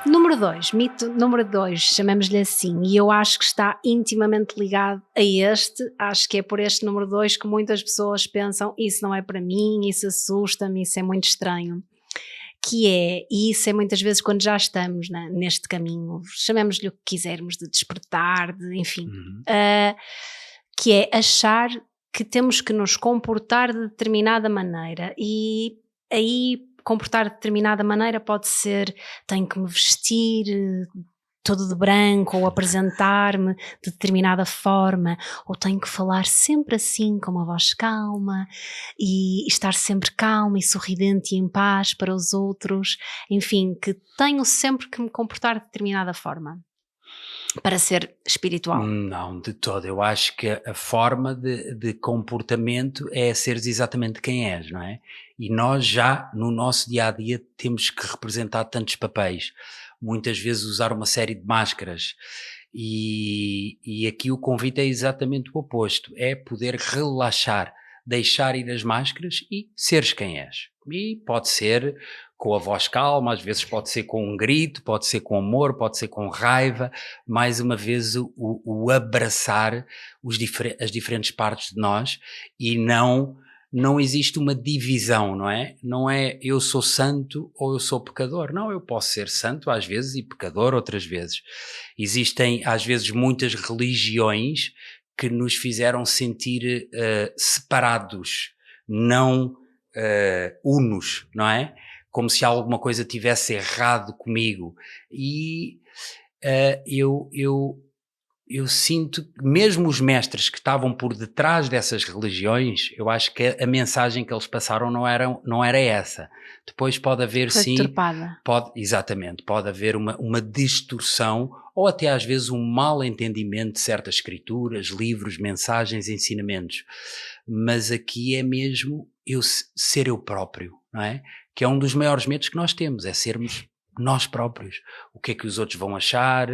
Número 2, mito número 2, chamemos-lhe assim, e eu acho que está intimamente ligado a este, acho que é por este número 2 que muitas pessoas pensam, isso não é para mim, isso assusta-me, isso é muito estranho, que é, e isso é muitas vezes quando já estamos neste caminho, chamemos-lhe o que quisermos, de despertar, de enfim, que é achar que temos que nos comportar de determinada maneira, e aí comportar de determinada maneira pode ser, tenho que me vestir todo de branco, ou apresentar-me de determinada forma, ou tenho que falar sempre assim, com uma voz calma, e estar sempre calma e sorridente e em paz para os outros, enfim, que tenho sempre que me comportar de determinada forma para ser espiritual. Não, de todo. Eu acho que a forma de comportamento é seres exatamente quem és, não é? E nós já, no nosso dia-a-dia, temos que representar tantos papéis. Muitas vezes usar uma série de máscaras. E aqui o convite é exatamente o oposto. É poder relaxar, deixar ir as máscaras e seres quem és. E pode ser com a voz calma, às vezes pode ser com um grito, pode ser com amor, pode ser com raiva, mais uma vez o abraçar as diferentes partes de nós, e não existe uma divisão, não é? Não é eu sou santo ou eu sou pecador, não, eu posso ser santo às vezes e pecador outras vezes. Existem às vezes muitas religiões que nos fizeram sentir separados, não unos, não é? Como se alguma coisa tivesse errado comigo, e eu sinto que mesmo os mestres que estavam por detrás dessas religiões, eu acho que a mensagem que eles passaram não era essa. Depois pode haver, Foi sim, deturpada. pode haver uma distorção, ou até às vezes um mal entendimento de certas escrituras, livros, mensagens, ensinamentos, mas aqui é mesmo ser eu próprio, não é? Que é um dos maiores medos que nós temos, é sermos nós próprios. O que é que os outros vão achar,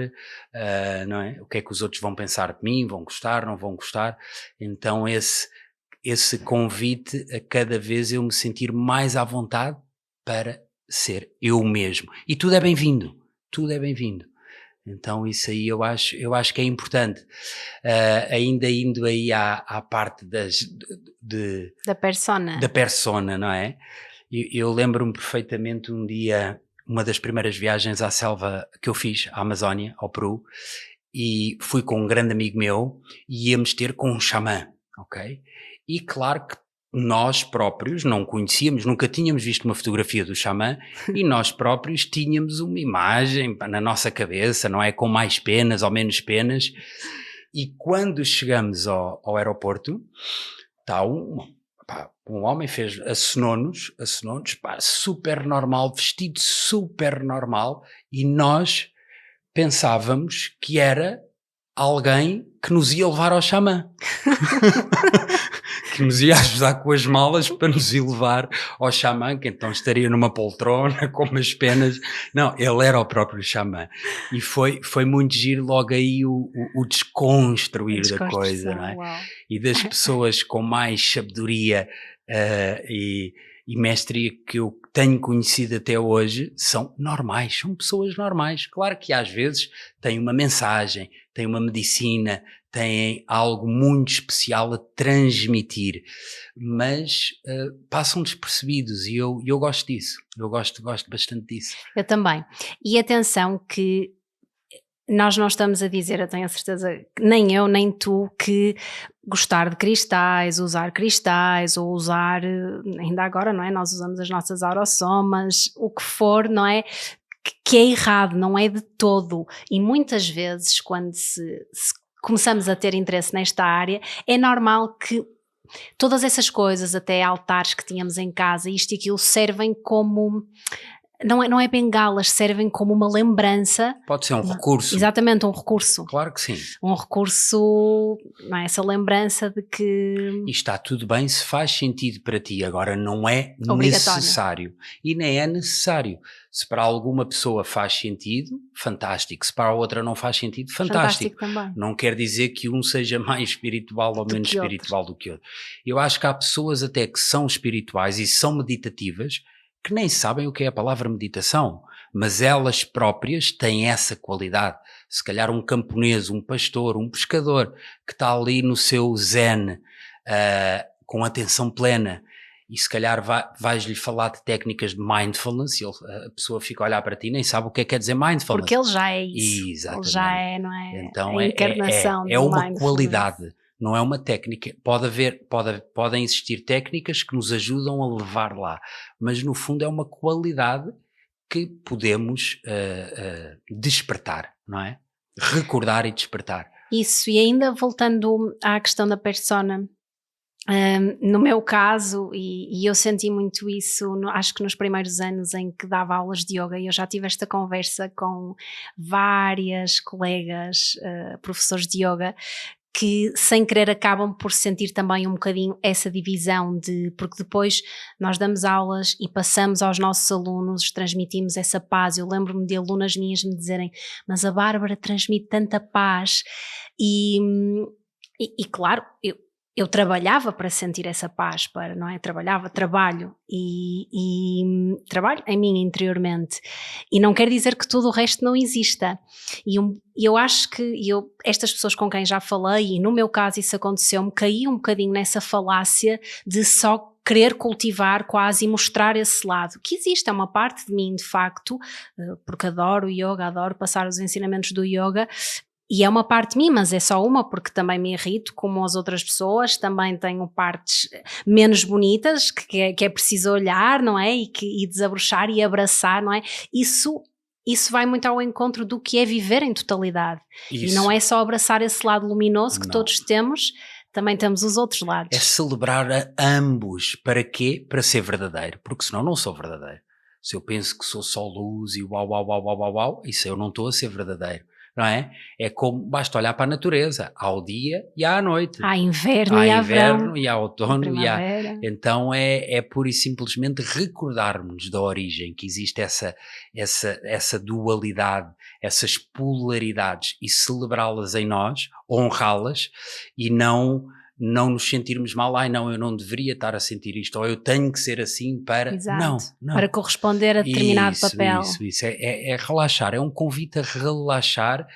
não é? O que é que os outros vão pensar de mim, vão gostar, não vão gostar. Então esse convite a cada vez eu me sentir mais à vontade para ser eu mesmo. E tudo é bem-vindo, tudo é bem-vindo. Então isso aí eu acho que é importante. Ainda indo aí à parte Da persona. da persona, não é? Eu lembro-me perfeitamente um dia, uma das primeiras viagens à selva que eu fiz, à Amazónia, ao Peru, e fui com um grande amigo meu e íamos ter com um xamã, ok? E claro que nós próprios não conhecíamos, nunca tínhamos visto uma fotografia do xamã, e nós próprios tínhamos uma imagem na nossa cabeça, não é? Com mais penas ou menos penas. E quando chegamos ao aeroporto, está um homem fez acenou-nos, super normal, vestido super normal, e nós pensávamos que era alguém que nos ia levar ao xamã. Que nos ia ajudar com as malas para nos ir levar ao xamã, que então estaria numa poltrona com umas penas. Não, ele era o próprio xamã. E foi muito giro logo aí o desconstruir da coisa, não é? Uau. E das pessoas com mais sabedoria e mestria que eu tenho conhecido até hoje, são normais, são pessoas normais. Claro que às vezes têm uma mensagem, têm uma medicina, têm algo muito especial a transmitir, mas passam despercebidos, e eu gosto disso, eu gosto bastante disso. Eu também. E atenção que nós não estamos a dizer, eu tenho a certeza, nem eu nem tu, que gostar de cristais, usar cristais, ou usar, ainda agora, não é? Nós usamos as nossas aurossomas, o que for, não é? Que é errado, não é de todo. E muitas vezes, quando se começamos a ter interesse nesta área, é normal que todas essas coisas, até altares que tínhamos em casa, isto e aquilo, servem como não é bengalas, servem como uma lembrança. Pode ser um recurso. Exatamente, um recurso. Claro que sim. Um recurso, não é? Essa lembrança de que... E está tudo bem se faz sentido para ti, agora não é Obrigatório. necessário. E nem é necessário. Se para alguma pessoa faz sentido, fantástico. Se para a outra não faz sentido, fantástico. também. Não quer dizer que um seja mais espiritual ou menos espiritual do que outro. Eu acho que há pessoas até que são espirituais e são meditativas que nem sabem o que é a palavra meditação, mas elas próprias têm essa qualidade. Se calhar um camponês, um pastor, um pescador que está ali no seu zen, com atenção plena, e se calhar vais-lhe falar de técnicas de mindfulness, e a pessoa fica a olhar para ti e nem sabe o que é que quer dizer mindfulness. Porque ele já é isso. Exatamente. Ele já é, não é? Então a encarnação é uma mindfulness. qualidade, não é uma técnica. Podem existir técnicas que nos ajudam a levar lá, mas no fundo é uma qualidade que podemos despertar, não é? Recordar e despertar. Isso, e ainda voltando à questão da persona, no meu caso, e eu senti muito isso, acho que nos primeiros anos em que dava aulas de yoga, e eu já tive esta conversa com várias colegas, professores de yoga, que sem querer acabam por sentir também um bocadinho essa divisão, porque depois nós damos aulas e passamos aos nossos alunos, transmitimos essa paz. Eu lembro-me de alunas minhas me dizerem, mas a Bárbara transmite tanta paz, e claro, eu trabalhava para sentir essa paz, não é? Trabalho e trabalho em mim interiormente, e não quer dizer que todo o resto não exista, e eu acho que estas pessoas com quem já falei, e no meu caso isso aconteceu-me, caí um bocadinho nessa falácia de só querer cultivar quase e mostrar esse lado, que existe, é uma parte de mim de facto, porque adoro o yoga, adoro passar os ensinamentos do yoga, e é uma parte de mim, mas é só uma, porque também me irrito, como as outras pessoas, também tenho partes menos bonitas, que é preciso olhar, não é? E desabrochar e abraçar, não é? Isso vai muito ao encontro do que é viver em totalidade. Isso. E não é só abraçar esse lado luminoso que todos temos, também temos os outros lados. É celebrar a ambos. Para quê? Para ser verdadeiro, porque senão não sou verdadeiro. Se eu penso que sou só luz e uau, isso eu não estou a ser verdadeiro. Não é? É como, basta olhar para a natureza, ao dia e à noite. Há inverno e há verão. E há outono primavera. Então é pura e simplesmente recordarmos da origem, que existe essa dualidade, essas polaridades, e celebrá-las em nós, honrá-las, e não nos sentirmos mal, eu não deveria estar a sentir isto, ou eu tenho que ser assim para... Exato. Não. Para corresponder a determinado papel. Isso. É relaxar, é um convite a relaxar,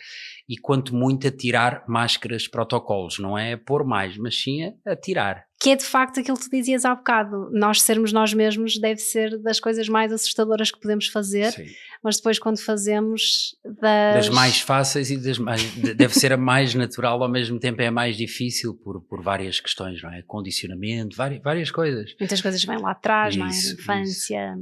e quanto muito a tirar máscaras, protocolos, não é a pôr mais, mas sim a tirar. Que é de facto aquilo que tu dizias há bocado, nós sermos nós mesmos deve ser das coisas mais assustadoras que podemos fazer, sim. Mas depois quando fazemos das mais fáceis e deve ser a mais natural, ao mesmo tempo é a mais difícil por várias questões, não é? Condicionamento, várias coisas. Muitas coisas vêm lá atrás, não é? Infância...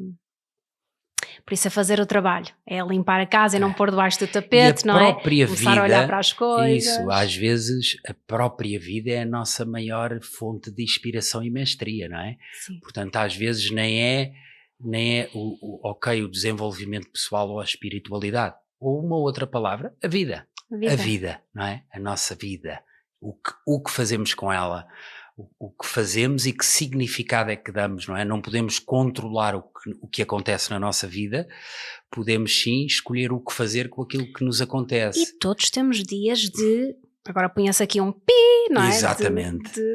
Por isso é fazer o trabalho, é limpar a casa e não pôr debaixo do tapete, não é? Começar a olhar para as coisas. Isso, às vezes a própria vida é a nossa maior fonte de inspiração e mestria, não é? Sim. Portanto, às vezes nem é o desenvolvimento pessoal ou a espiritualidade, ou uma outra palavra, a vida, não é? A nossa vida, o que fazemos com ela, o que fazemos e que significado é que damos, não é? Não podemos controlar o que acontece na nossa vida, podemos sim escolher o que fazer com aquilo que nos acontece. E todos temos dias agora punha-se aqui um pi, não é? Exatamente. De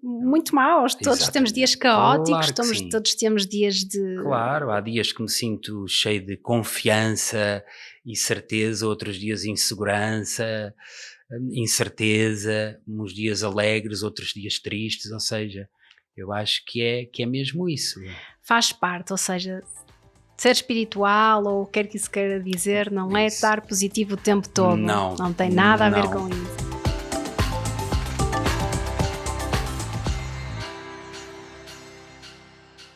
muito maus, todos temos dias caóticos, todos temos dias de... Claro, há dias que me sinto cheio de confiança e certeza, outros dias insegurança, incerteza, uns dias alegres, outros dias tristes, ou seja, eu acho que é mesmo isso. Faz parte, ou seja, ser espiritual, ou quer que isso queira dizer, não é estar positivo o tempo todo. Não tem nada a ver com isso.